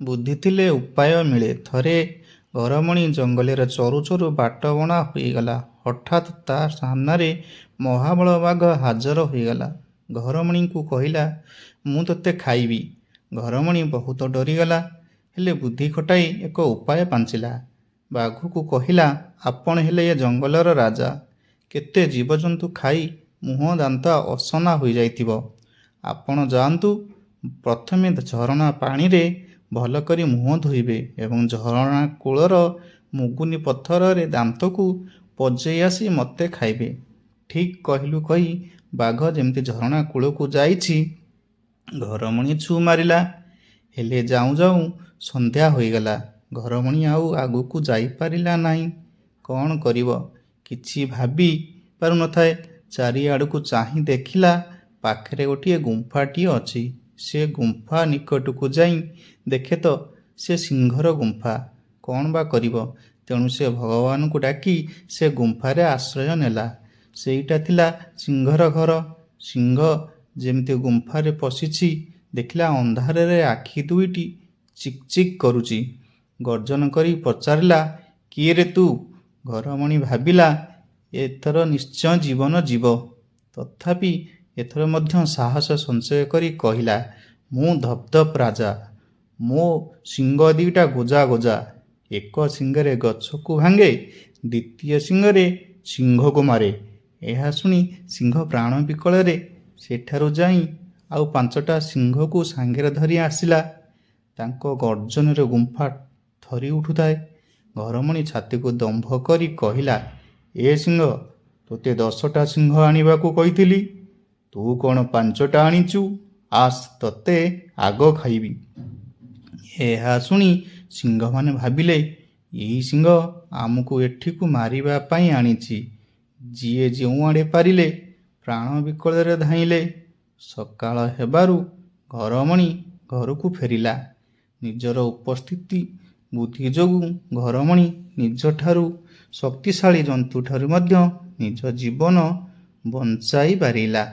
ବୁଦ୍ଧି ଥିଲେ ଉପାୟ ମିଳେ। ଥରେ ଘରମଣି ଜଙ୍ଗଲରେ ଚରୁ ଚରୁ ବାଟବଣା ହୋଇଗଲା। ହଠାତ୍ ତା ସାମ୍ନାରେ ମହାବଳ ବାଘ ହାଜର ହୋଇଗଲା। ଘରମଣିଙ୍କୁ କହିଲା, ମୁଁ ତୋତେ ଖାଇବି। ଘରମଣି ବହୁତ ଡରିଗଲା, ହେଲେ ବୁଦ୍ଧି ଖଟାଇ ଏକ ଉପାୟ ପାଞ୍ଚିଲା। ବାଘକୁ କହିଲା, ଆପଣ ହେଲେ ଏ ଜଙ୍ଗଲର ରାଜା। କେତେ ଜୀବଜନ୍ତୁ ଖାଇ ମୁହଁ ଦାନ୍ତ ଅସନା ହୋଇଯାଇଥିବ। ଆପଣ ଯାଆନ୍ତୁ, ପ୍ରଥମେ ଝରଣା ପାଣିରେ ଭଲ କରି ମୁହଁ ଧୋଇବେ ଏବଂ ଝରଣା କୂଳର ମୁଗୁନି ପଥରରେ ଦାନ୍ତକୁ ପଜେଇ ଆସି ମୋତେ ଖାଇବେ। ଠିକ୍ କହିଲୁ କହି ବାଘ ଯେମିତି ଝରଣା କୂଳକୁ ଯାଇଛି, ଘରମଣି ଛୁ ମାରିଲା। ହେଲେ ଯାଉଁ ଯାଉଁ ସନ୍ଧ୍ୟା ହୋଇଗଲା। ଘରମଣି ଆଉ ଆଗକୁ ଯାଇପାରିଲା ନାହିଁ। କ'ଣ କରିବ କିଛି ଭାବି ପାରୁନଥାଏ। ଚାରିଆଡ଼କୁ ଚାହିଁ ଦେଖିଲା, ପାଖରେ ଗୋଟିଏ ଗୁମ୍ଫାଟିଏ ଅଛି। ସେ ଗୁମ୍ଫା ନିକଟକୁ ଯାଇ ଦେଖେ ତ ସେ ସିଂହର ଗୁମ୍ଫା। କ'ଣ ବା କରିବ, ତେଣୁ ସେ ଭଗବାନଙ୍କୁ ଡାକି ସେ ଗୁମ୍ଫାରେ ଆଶ୍ରୟ ନେଲା। ସେଇଟା ଥିଲା ସିଂହର ଘର। ସିଂହ ଯେମିତି ଗୁମ୍ଫାରେ ପଶିଛି, ଦେଖିଲା ଅନ୍ଧାରରେ ଆଖି ଦୁଇଟି ଚିକ୍ ଚିକ୍ କରୁଛି। ଗର୍ଜନ କରି ପଚାରିଲା, କିଏ ରେ ତୁ? ଘରମଣି ଭାବିଲା, ଏଥର ନିଶ୍ଚୟ ଜୀବନ ଯିବ। ତଥାପି ଏଥର ମଧ୍ୟ ସାହସ ସଞ୍ଚୟ କରି କହିଲା, ମୁଁ ଧପ୍ ଧପ୍ ରାଜା। ମୋ ଶିଙ୍ଗ ଦିଟା ଗୋଜା ଗୋଜା। ଏକ ଶିଙ୍ଗରେ ଗଛକୁ ଭାଙ୍ଗେ, ଦ୍ୱିତୀୟ ଶିଙ୍ଗରେ ସିଂହକୁ ମାରେ। ଏହା ଶୁଣି ସିଂହ ପ୍ରାଣ ବିକଳରେ ସେଠାରୁ ଯାଇ ଆଉ 5ଟା ସିଂହକୁ ସାଙ୍ଗରେ ଧରି ଆସିଲା। ତାଙ୍କ ଗର୍ଜନରେ ଗୁମ୍ଫା ଥରି ଉଠୁଥାଏ। ଘରମଣି ଛାତିକୁ ଦମ୍ଭ କରି କହିଲା, ଏ ସିଂହ, ତୋତେ 10ଟା ସିଂହ ଆଣିବାକୁ କହିଥିଲି। ତୁ କ'ଣ 5ଟା ଆଣିଛୁ? ଆସ୍, ତୋତେ ଆଗ ଖାଇବି। ଏହା ଶୁଣି ସିଂହମାନେ ଭାବିଲେ, ଏଇ ସିଂହ ଆମକୁ ଏଠିକୁ ମାରିବା ପାଇଁ ଆଣିଛି। ଯିଏ ଯେଉଁଆଡ଼େ ପାରିଲେ ପ୍ରାଣ ବିକଳରେ ଧାଇଁଲେ। ସକାଳ ହେବାରୁ ଘରମଣି ଘରକୁ ଫେରିଲା। ନିଜର ଉପସ୍ଥିତି ବୁଦ୍ଧି ଯୋଗୁଁ ଘରମଣି ନିଜଠାରୁ ଶକ୍ତିଶାଳୀ ଜନ୍ତୁଠାରୁ ମଧ୍ୟ ନିଜ ଜୀବନ ବଞ୍ଚାଇ ପାରିଲା।